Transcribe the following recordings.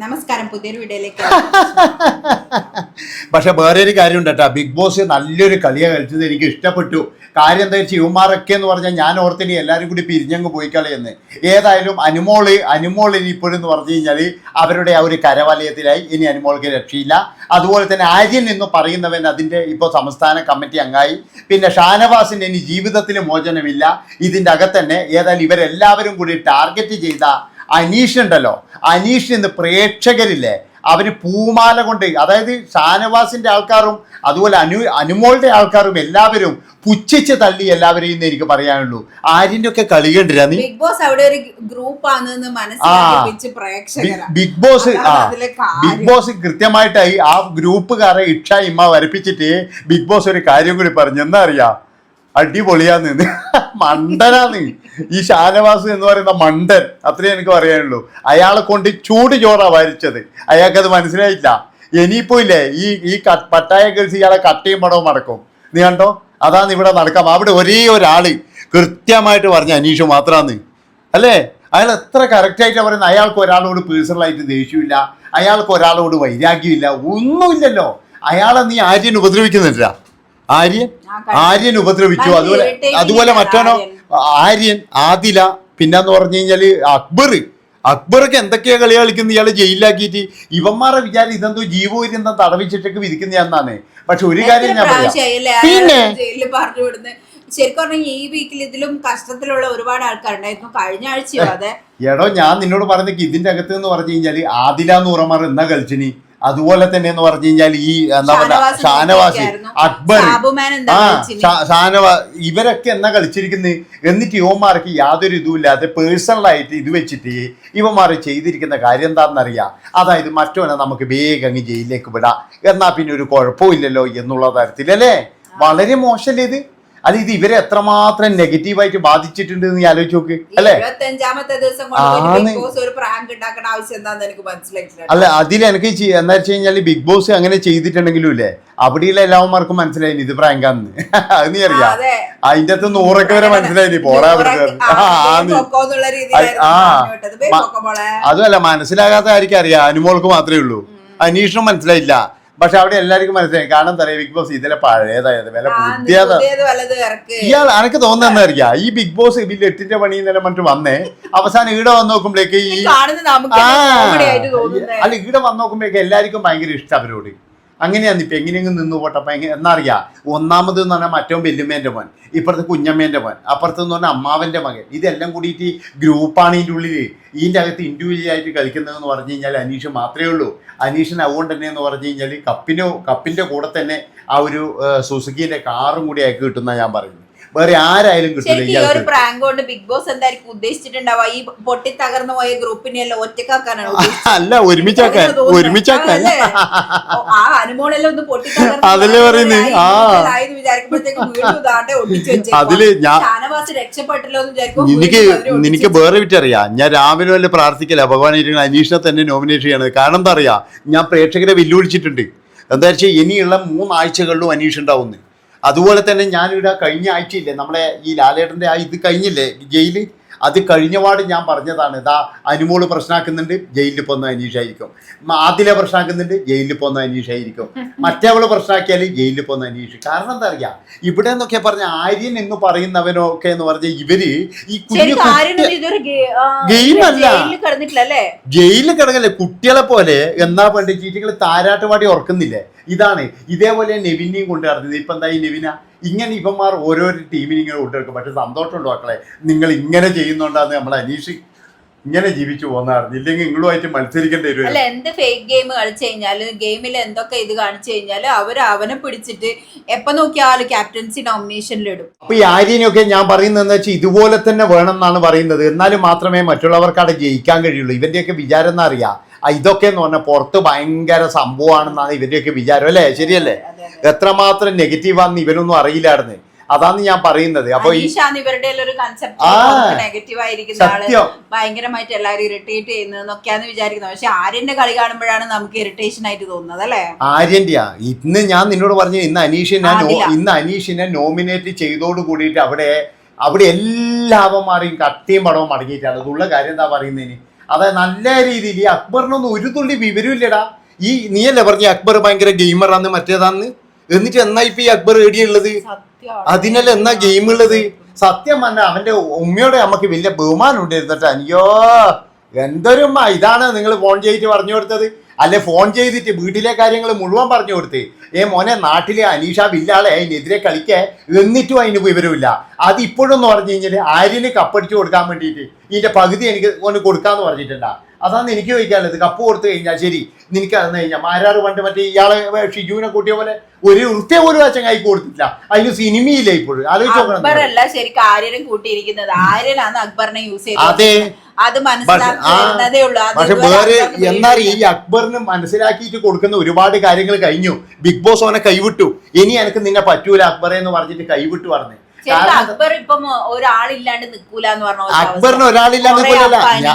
നമസ്കാരം, പുതിയൊരു വീഡിയോയിലേക്ക്. പക്ഷെ വേറൊരു കാര്യമുണ്ട് കേട്ടോ, ബിഗ് ബോസ് നല്ലൊരു കളിയാണ് കളിച്ചത്, എനിക്ക് ഇഷ്ടപ്പെട്ടു. കാര്യം എന്താ വെച്ചാൽ ഇവന്മാരൊക്കെ എന്ന് പറഞ്ഞാൽ ഞാൻ ഓർത്തിന് എല്ലാവരും കൂടി പിരിഞ്ഞങ്ങ് പോയി കളിയെന്ന്. ഏതായാലും അനുമോൾ ഇനി ഇപ്പോഴെന്ന് പറഞ്ഞു കഴിഞ്ഞാൽ അവരുടെ ആ ഒരു കരവലയത്തിലായി. ഇനി അനുമോൾക്ക് രക്ഷയില്ല. അതുപോലെ തന്നെ ആര്യൻ എന്ന് പറയുന്നവൻ അതിൻ്റെ ഇപ്പോൾ സംസ്ഥാന കമ്മിറ്റി അംഗമായി. പിന്നെ ഷാനവാസിൻ്റെ ഇനി ജീവിതത്തിൽ മോചനമില്ല. ഇതിൻ്റെ അകത്ത് തന്നെ ഏതായാലും ഇവരെല്ലാവരും കൂടി ടാർഗറ്റ് ചെയ്ത അനീഷ് ഉണ്ടല്ലോ, അനീഷ് എന്ന് പ്രേക്ഷകരില്ലേ, അവർ പൂമാല കൊണ്ട്, അതായത് ഷാനവാസിന്റെ ആൾക്കാരും അതുപോലെ അനുമോളുടെ ആൾക്കാരും എല്ലാവരും പുച്ഛിച്ച് തള്ളി എല്ലാവരെയും എനിക്ക് പറയാനുള്ളൂ. ആര്യന്റെ ഒക്കെ കളി കണ്ടിരാ നീ? ബിഗ് ബോസ് അവിടെ ഒരു ഗ്രൂപ്പാണെന്ന് മനസ്സിലാക്കി ബിഗ് ബോസ് കൃത്യമായിട്ടായി ആ ഗ്രൂപ്പുകാരെ ഇക്ഷ ഇമ്മ വരപ്പിച്ചിട്ട് ബിഗ് ബോസ് ഒരു കാര്യം കൂടി പറഞ്ഞു. എന്താ അറിയാ, അടിപൊളിയാന്ന്. മണ്ടനാന്ന് ഈ ഷാനവാസ് എന്ന് പറയുന്ന മണ്ടൻ, അത്രേ എനിക്ക് പറയാനുള്ളൂ. അയാളെ കൊണ്ട് ചൂട് ചോറാ വരച്ചത്, അയാൾക്കത് മനസ്സിലായില്ല. ഇനിയിപ്പോ ഇല്ലേ ഈ പട്ടായ കേൾസ് ഇയാളെ കട്ടയും പടവും അടക്കും. നീ കണ്ടോ, അതാണ് ഇവിടെ നടക്കാം. അവിടെ ഒരേ ഒരാള് കൃത്യമായിട്ട് പറഞ്ഞ അനീഷ് മാത്രാന്ന് അല്ലേ. അയാൾ എത്ര കറക്റ്റായിട്ടാണ് പറയുന്നത്. അയാൾക്ക് ഒരാളോട് പേഴ്സണലായിട്ട് ദേഷ്യമില്ല, അയാൾക്ക് ഒരാളോട് വൈരാഗ്യമില്ല, ഒന്നുമില്ലല്ലോ. അയാളെ നീ ആര്യൻ ഉപദ്രവിക്കുന്നില്ല. ആര്യൻ ഉപദ്രവിച്ചു. അതുപോലെ മറ്റോനോ ആര്യൻ, ആദില, പിന്നെന്ന് പറഞ്ഞു കഴിഞ്ഞാല് അക്ബർക്ക് എന്തൊക്കെയാ കളി കളിക്കുന്നത് ഇയാള് ജയിലിലാക്കിയിട്ട്. ഇവന്മാരെ വിചാരം ഇതെന്തോ ജീവോര്യന്തം തടവിച്ചിട്ടൊക്കെ വിധിക്കുന്നതാണെന്നാണ്. പക്ഷെ ഒരു കാര്യം ഞാൻ പറയാം, പിന്നെ ശരിക്കും പറഞ്ഞാൽ ഈ വീക്കിൽ ഇതിലും കഷ്ടത്തിലുള്ള ഒരുപാട് ആൾക്കാരുണ്ടായിരുന്നു. കഴിഞ്ഞ ആഴ്ചയോ അതെ എടോ, ഞാൻ നിന്നോട് പറഞ്ഞേക്ക് ഇതിന്റെ അകത്ത് എന്ന് പറഞ്ഞു കഴിഞ്ഞാല് ആദില എന്ന് ഉറമാർ എന്നാ കളിച്ചിനി. അതുപോലെ തന്നെ എന്ന് പറഞ്ഞു കഴിഞ്ഞാൽ ഈ എന്താ പറയുക ഷാനവാസ്, അക്ബർ, ഇവരൊക്കെ എന്നാ കളിച്ചിരിക്കുന്നത്. എന്നിട്ട് യുവന്മാർക്ക് യാതൊരു ഇതുമില്ലാതെ പേഴ്സണലായിട്ട് ഇത് വെച്ചിട്ട് ഇവന്മാർ ചെയ്തിരിക്കുന്ന കാര്യം എന്താണെന്നറിയാം. അതായത് മറ്റവനെ നമുക്ക് വേഗം അങ്ങ് ജയിലിലേക്ക് വിടാം, എന്നാ പിന്നെ ഒരു കുഴപ്പമില്ലല്ലോ എന്നുള്ള തരത്തിലല്ലേ. വളരെ മോശമല്ലേ ഇത്? അത് ഇത് ഇവരെ എത്രമാത്രം നെഗറ്റീവായിട്ട് ബാധിച്ചിട്ടുണ്ട് എന്ന് ആലോചിച്ച് നോക്ക് അല്ലേ. അല്ല, അതിൽ എനിക്ക് എന്താ വെച്ച് കഴിഞ്ഞാല് ബിഗ് ബോസ് അങ്ങനെ ചെയ്തിട്ടുണ്ടെങ്കിലും ഇല്ലേ, അവിടെയുള്ള എല്ലാവന്മാർക്കും മനസ്സിലായി ഇത് പ്രാങ്കാന്ന്. അത് നീ അറിയാം. അതിന്റെ അകത്ത് 100 വരെ മനസ്സിലായി. പോടാ, അതുമല്ല മനസ്സിലാകാത്ത ആയിരിക്കും അറിയാം, അനുമോൾക്ക് മാത്രമേ ഉള്ളൂ. അനീഷിനും മനസ്സിലായില്ല. പക്ഷെ അവിടെ എല്ലാവർക്കും മനസ്സിലായി. കാരണം എന്താ പറയാ, ബിഗ് ബോസ് ഇതിലെ പഴയതായത് വില പുതിയതാ. ഇയാൾ എനിക്ക് തോന്നുന്നറിയാം, ഈ ബിഗ് ബോസ് ഇതിൽ 8ന്റെ പണി നില മറ്റു വന്നേ അവസാനം ഈടെ വന്ന് നോക്കുമ്പോഴേക്ക് അല്ല ഈടെ വന്ന് നോക്കുമ്പോഴേക്ക് എല്ലാവർക്കും ഭയങ്കര ഇഷ്ടം അവരോട്. അങ്ങനെയാണ് ഇപ്പൊ എങ്ങനെയെങ്കിലും നിന്ന് പോട്ടപ്പ എന്നറിയാം. ഒന്നാമത് എന്ന് പറഞ്ഞാൽ മറ്റോ വല്യമ്മേന്റെ മോൻ, ഇപ്പുറത്ത് കുഞ്ഞമ്മേന്റെ മോൻ, അപ്പുറത്തെന്ന് പറഞ്ഞാൽ അമ്മാവന്റെ മകൻ. ഇതെല്ലാം കൂടിയിട്ട് ഗ്രൂപ്പാണ് ഇതിൻ്റെ ഉള്ളിൽ. ഇതിൻ്റെ അകത്ത് ഇൻഡിവിജ്വലായിട്ട് കളിക്കുന്നതെന്ന് പറഞ്ഞു കഴിഞ്ഞാൽ അനീഷ് മാത്രമേ ഉള്ളൂ. അനീഷിന് അതുകൊണ്ട് തന്നെ എന്ന് പറഞ്ഞു കഴിഞ്ഞാൽ കപ്പിന്റെ കൂടെ തന്നെ ആ ഒരു സുസുക്കിന്റെ കാറും കൂടി അയക്ക് കിട്ടുന്ന ഞാൻ പറയുന്നത്. വേറെ ആരായാലും കിട്ടില്ല. ഒരു പ്രാങ്ക് കൊണ്ട് ബിഗ് ബോസ് എന്തായിരിക്കും ഉദ്ദേശിച്ചിട്ടുണ്ടാവുക? ഈ പൊട്ടി തകർന്നു പോയ ഗ്രൂപ്പിനെ എല്ലാം ഒറ്റക്കാക്കാനാണ്? അല്ല, ഒരുമിച്ചാക്കാൻ. ആ അനുമോളെല്ലാം ഒന്ന് പൊട്ടി അതല്ലേ പറയുന്നത്. അതില് ഷാനവാസ് രക്ഷപ്പെട്ടല്ലോ എന്ന് വിചാരിക്കും. നിനക്ക് വേറെ വിറ്ററിയാം, ഞാൻ രാവിലെ വല്ല പ്രാർത്ഥിക്കല ഭഗവാൻ അനീഷിനെ തന്നെ നോമിനേറ്റ് ചെയ്യണത്. കാരണം എന്താ അറിയാ, ഞാൻ പ്രേക്ഷകരെ വെല്ലുവിളിച്ചിട്ടുണ്ട്. എന്താ വെച്ചാൽ ഇനിയുള്ള 3 ആഴ്ചകളിലും അനീഷ് ഉണ്ടാവുന്നു. അതുപോലെ തന്നെ ഞാനിവിടെ കഴിഞ്ഞ ആഴ്ചയില്ലേ നമ്മളെ ഈ ലാലേട്ടൻ്റെ ആ ഇത് കഴിഞ്ഞില്ലേ ജയില്, അത് കഴിഞ്ഞപാട് ഞാൻ പറഞ്ഞതാണ്, ഇതാ അനുമോള് പ്രശ്നമാക്കുന്നുണ്ട്, ജയിലിൽ പോകുന്ന അനീഷായിരിക്കും. ആദില പ്രശ്നമാക്കുന്നുണ്ട്, ജയിലിൽ പോകുന്ന അനീഷായിരിക്കും. മറ്റേവള് പ്രശ്നമാക്കിയാൽ ജയിലിൽ പോകുന്ന അനീഷ്. കാരണം എന്താ അറിയാം, ഇവിടെ എന്നൊക്കെ പറഞ്ഞ ആര്യൻ എന്ന് പറയുന്നവനൊക്കെ എന്ന് പറഞ്ഞ ഇവര് ഈ ഗെയിമല്ല, ജയിലിൽ കിടക്കല്ലേ കുട്ടികളെ പോലെ. എന്നാ പണ്ട് ചീറ്റികൾ താരാട്ടുപാടി ഓർക്കുന്നില്ലേ, ഇതാണ്. ഇതേപോലെ നെവിനെയും കൊണ്ടു നടന്നത്. ഇപ്പൊ എന്താ ഈ നെവിന ഇങ്ങനെ ഇവന്മാർ ഓരോരോ ടീമിന് ഇങ്ങനെ കൊണ്ടുവെക്കും. പക്ഷെ സന്തോഷമുണ്ടോ മക്കളെ, നിങ്ങൾ ഇങ്ങനെ ചെയ്യുന്നുണ്ടാന്ന് നമ്മൾ അനീഷ് ഇങ്ങനെ ജീവിച്ചു പോകുന്നതാണ്. ഇല്ലെങ്കിൽ നിങ്ങളുമായിട്ട് മത്സരിക്കേണ്ടി വരും. അല്ല, എന്ത് ഫേക്ക് ഗെയിം കളിച്ചു കഴിഞ്ഞാല്, ഗെയിമിൽ എന്തൊക്കെ ഇത് കാണിച്ചു കഴിഞ്ഞാല് അവനെ പിടിച്ചിട്ട് എപ്പൊ നോക്കിയാലും ക്യാപ്റ്റൻസി നോമിനേഷനിലിടും. അപ്പൊ ഈ ആര്യനൊക്കെ ഞാൻ പറയുന്നതെന്ന് വെച്ചാൽ ഇതുപോലെ തന്നെ വേണം എന്നാണ് പറയുന്നത്. എന്നാലും മാത്രമേ മറ്റുള്ളവർക്ക് അവിടെ ജയിക്കാൻ കഴിയുള്ളൂ. ഇവന്റെയൊക്കെ വിചാരം എന്നാ അറിയാം, ഇതൊക്കെ എന്ന് പറഞ്ഞാൽ പുറത്ത് ഭയങ്കര സംഭവമാണെന്നാണ് ഇവന്റെയൊക്കെ വിചാരം അല്ലേ. ശരിയല്ലേ? എത്രമാത്രം നെഗറ്റീവാന്ന് ഇവനൊന്നും അറിയില്ലായിരുന്നു. അതാണ് ഞാൻ പറയുന്നത്. അപ്പൊ ഇവരുടെ ഒരു നെഗറ്റീവ് ആയിരിക്കുന്ന ആള് ഭയങ്കരമായിട്ട് എല്ലാവരും ഇറിറ്റേറ്റ് ചെയ്യുന്നതൊക്കെയാന്ന് വിചാരിക്കുന്നത്. പക്ഷെ ആര്യന്റെ കളി കാണുമ്പോഴാണ് നമുക്ക് ഇറിറ്റേഷൻ ആയിട്ട് തോന്നുന്നത് അല്ലേ. ആര്യന്റെയാ ഇന്ന് ഞാൻ നിന്നോട് പറഞ്ഞു, ഇന്ന് അനീഷിനെ നോമിനേറ്റ് ചെയ്തോട് കൂടിയിട്ട് അവിടെ എല്ലാവന്മാരെയും കട്ടിയും പടവും മടങ്ങിയിട്ടാണ്. അതുള്ള കാര്യം എന്താ പറയുന്നതിന്, അതായത് നല്ല രീതിയിൽ ഈ അക്ബറിനൊന്നും ഒരു തുള്ളി വിവരമില്ലടാ. ഈ നീയല്ലേ പറഞ്ഞ അക്ബർ ഭയങ്കര ഗെയിമറാന്ന് മറ്റേതാന്ന്, എന്നിട്ട് എന്നാ ഇപ്പൊ ഈ അക്ബർ ഏടിയുള്ളത്? അതിനല്ല എന്നാ ഗെയിം ഉള്ളത്? സത്യം പറഞ്ഞാൽ അവന്റെ ഉമ്മയോടെ നമുക്ക് വലിയ ബഹുമാനം ഉണ്ടായിരുന്നിട്ട്. അയ്യോ എന്തൊരു ഉമ്മ. ഇതാണ് നിങ്ങൾ ഫോൺ ചെയ്തിട്ട് പറഞ്ഞു കൊടുത്തത്, അല്ലെ ഫോൺ ചെയ്തിട്ട് വീട്ടിലെ കാര്യങ്ങൾ മുഴുവൻ പറഞ്ഞു കൊടുത്ത്. മോനെ നാട്ടിലെ അനീഷ ബില്ലാളെ അതിനെതിരെ കളിക്കേ, എന്നിട്ടും അതിന് വിവരമില്ല. അത് ഇപ്പോഴെന്ന് പറഞ്ഞു കഴിഞ്ഞാൽ ആര്യന് കപ്പടിച്ചു കൊടുക്കാൻ വേണ്ടിയിട്ട് ഇതിന്റെ പകുതി എനിക്ക് ഒന്ന് കൊടുക്കാന്ന് പറഞ്ഞിട്ടുണ്ട. അതാണ് എനിക്ക് ചോദിക്കാനുള്ളത്. കപ്പ് കൊടുത്തു കഴിഞ്ഞാൽ ശരി, നിനക്ക് അതെന്ന് കഴിഞ്ഞാൽ മാരാറ് പണ്ട് മറ്റേ ഇയാളെ ഷിജുവിനെ കൂട്ടിയ പോലെ ഒരു വൃത്തിയ ഒരു വശം കൈ കൊടുത്തില്ല. അതിന് സിനിമയില്ല ഇപ്പോഴും. ആലോചിച്ച് നോക്കണം. അക്ബറല്ല ശരിക്കും ആര്യനും കൂട്ടിയിരിക്കുന്നത്, ആര്യനാണ് അക്ബറിനെ യൂസ് ചെയ്തത്. അതെ, അത് മനസ്സിലാക്കുന്നതേ ഉള്ളൂ. പക്ഷെ വേറെ എന്നാൽ ഈ അക്ബറിന് മനസ്സിലാക്കിയിട്ട് കൊടുക്കുന്ന ഒരുപാട് കാര്യങ്ങൾ കഴിഞ്ഞു. ബിഗ് ബോസ് അവനെ കൈവിട്ടു. ഇനി എനിക്ക് നിന്നെ പറ്റൂല അക്ബറെ എന്ന് പറഞ്ഞിട്ട് കൈവിട്ടു പറഞ്ഞു. അക്ബർ ഇപ്പം ഒരാളില്ലാണ്ട് നിക്കൂല എന്ന് പറഞ്ഞു. അക്ബറിന് ഒരാളില്ലാണ്ട് നിൽക്കില്ല.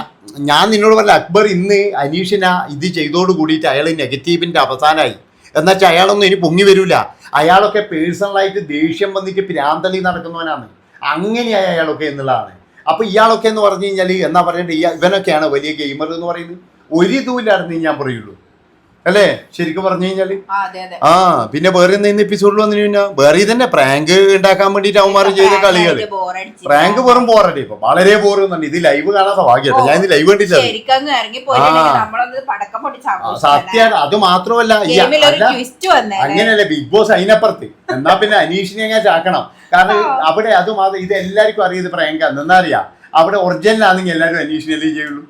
ഞാൻ നിന്നോട് പറഞ്ഞ അക്ബർ ഇന്ന് അനീഷിന ഇത് ചെയ്തോട് കൂടിയിട്ട് അയാൾ നെഗറ്റീവിന്റെ അവസാനമായി. എന്നുവെച്ചാൽ അയാളൊന്നും ഇനി പൊങ്ങി വരൂല. അയാളൊക്കെ പേഴ്സണലായിട്ട് ദേഷ്യം വന്നിട്ട് പ്രാന്തളി നടക്കുന്നവനാണ്. അങ്ങനെയായ അയാളൊക്കെ എന്നുള്ളതാണ്. അപ്പൊ ഇയാളൊക്കെ എന്ന് പറഞ്ഞു കഴിഞ്ഞാൽ എന്നാ പറയണ്ടേ, ഇവനൊക്കെയാണ് വലിയ ഗെയിമർ എന്ന് പറയുന്നത്. ഒരു ഇതുമില്ലായിരുന്നു ഞാൻ പറയുള്ളൂ അല്ലേ ശരിക്കും പറഞ്ഞു കഴിഞ്ഞാല്. ആ പിന്നെ വേറെ എന്തെങ്കിലും എപ്പിസോഡിൽ വന്നു കഴിഞ്ഞാൽ വേറെ തന്നെ പ്രാങ്ക് ഉണ്ടാക്കാൻ വേണ്ടിട്ട് അവന്മാർ ചെയ്ത കളികൾ. പ്രാങ്ക് വെറും ബോറടി. ഇപ്പൊ വളരെ ബോറുന്നുണ്ട്. ഇത് ലൈവ് കാണാത്ത ഭാഗ്യട്ടോ. ഞാൻ ഇത് ലൈവ് കണ്ടില്ല. സത്യം. അത് മാത്രമല്ല അങ്ങനെയല്ല ബിഗ് ബോസ് അതിനപ്പുറത്ത്. എന്നാ പിന്നെ അനീഷിനെ ഞാൻ ചാക്കണം. കാരണം അവിടെ അത് മാത്രം ഇത് എല്ലാവർക്കും അറിയത് പ്രാങ്കാന്ന്. എന്നാ അറിയാം, അവിടെ ഒറിജിനൽ ആണെങ്കിൽ എല്ലാവരും അനീഷിനല്ലേ ചെയ്യുള്ളൂ.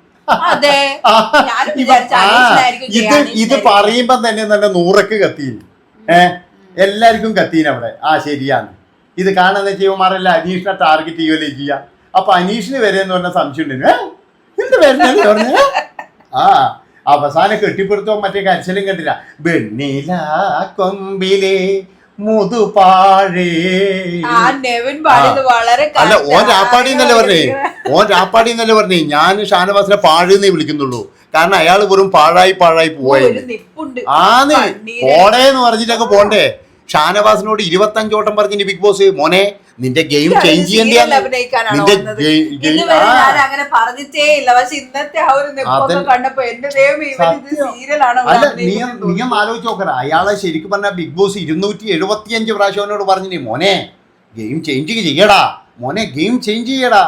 ഇത് പറയുമ്പോ തന്നെ നല്ല 100ക്ക് കത്തീന്. എല്ലാവർക്കും കത്തീന് അവിടെ. ശരിയാണ്. ഇത് കാണുന്ന ചെയ്യുമാറല്ല അനീഷിനെ ടാർഗറ്റ് ചെയ്യുകയല്ലേ ചെയ്യാ. അപ്പൊ അനീഷിന് വരെ എന്ന് പറഞ്ഞ സംശയം ഉണ്ട്. എന്ത് വരുന്നല്ലേ പറഞ്ഞ അവസാനം കെട്ടിപ്പിടുത്തോ മറ്റേ കരച്ചിലും കണ്ടില്ല. വെണ്ണില കൊമ്പിലെ മുതുപാഴേ. അല്ല ഓൻ രാപ്പാടി എന്നല്ലേ പറഞ്ഞേ. ഞാൻ ഷാനവാസിനെ പാഴെന്നേ വിളിക്കുന്നുള്ളൂ. കാരണം അയാൾ വെറും പാഴായി പോയത്. പോടേന്ന് പറഞ്ഞിട്ടൊക്കെ പോണ്ടേ. ഷാനവാസിനോട് 25 വട്ടം പറഞ്ഞിട്ട് ബിഗ് ബോസ് മോനെ നിന്റെ ഗെയിം ചേഞ്ച് ചെയ്യേണ്ട. അല്ല നീ ആലോചിച്ച് നോക്കണ. അയാളെ ശരിക്കും പറഞ്ഞ ബിഗ് ബോസ് 275 പ്രാവശ്യം പറഞ്ഞു മോനെ ഗെയിം ചേഞ്ച് ചെയ്യടാ, മോനെ ഗെയിം ചേഞ്ച് ചെയ്യടാ.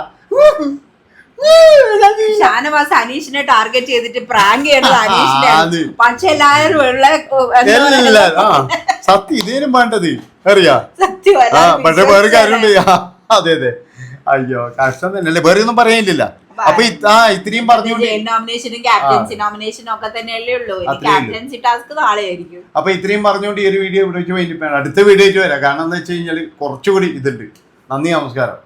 ഷാനവാസ് അനീഷിനെ ടാർഗറ്റ് ചെയ്തിട്ട് പ്രാങ്ക് ചെയ്യണത് അനീഷിനെ. പക്ഷെ എല്ലാവരും സത്യം ഇതേനും വേണ്ടത് അറിയാ. പക്ഷെ വേറെ കാര്യമുണ്ട്. അതെ അയ്യോ കഷ്ടം തന്നെയല്ലേ. വേറെ ഒന്നും പറയാനില്ല. അപ്പൊ ഇത്രയും പറഞ്ഞു. നോമിനേഷനും ക്യാപ്റ്റൻസി നോമിനേഷനും ഒക്കെ തന്നെയല്ലേ ഉള്ളൂ. ക്യാപ്റ്റൻസി ടാസ്ക് നാളെ ആയിരിക്കും. അപ്പൊ ഇത്രയും പറഞ്ഞുകൊണ്ട് ഈ ഒരു വീഡിയോ ഇവിടെ വെച്ച് അടുത്ത വീഡിയോ ആയിട്ട് വരാം. കാരണം എന്താ വെച്ച് കഴിഞ്ഞാൽ കുറച്ചുകൂടി ഇതുണ്ട്. നന്ദി, നമസ്കാരം.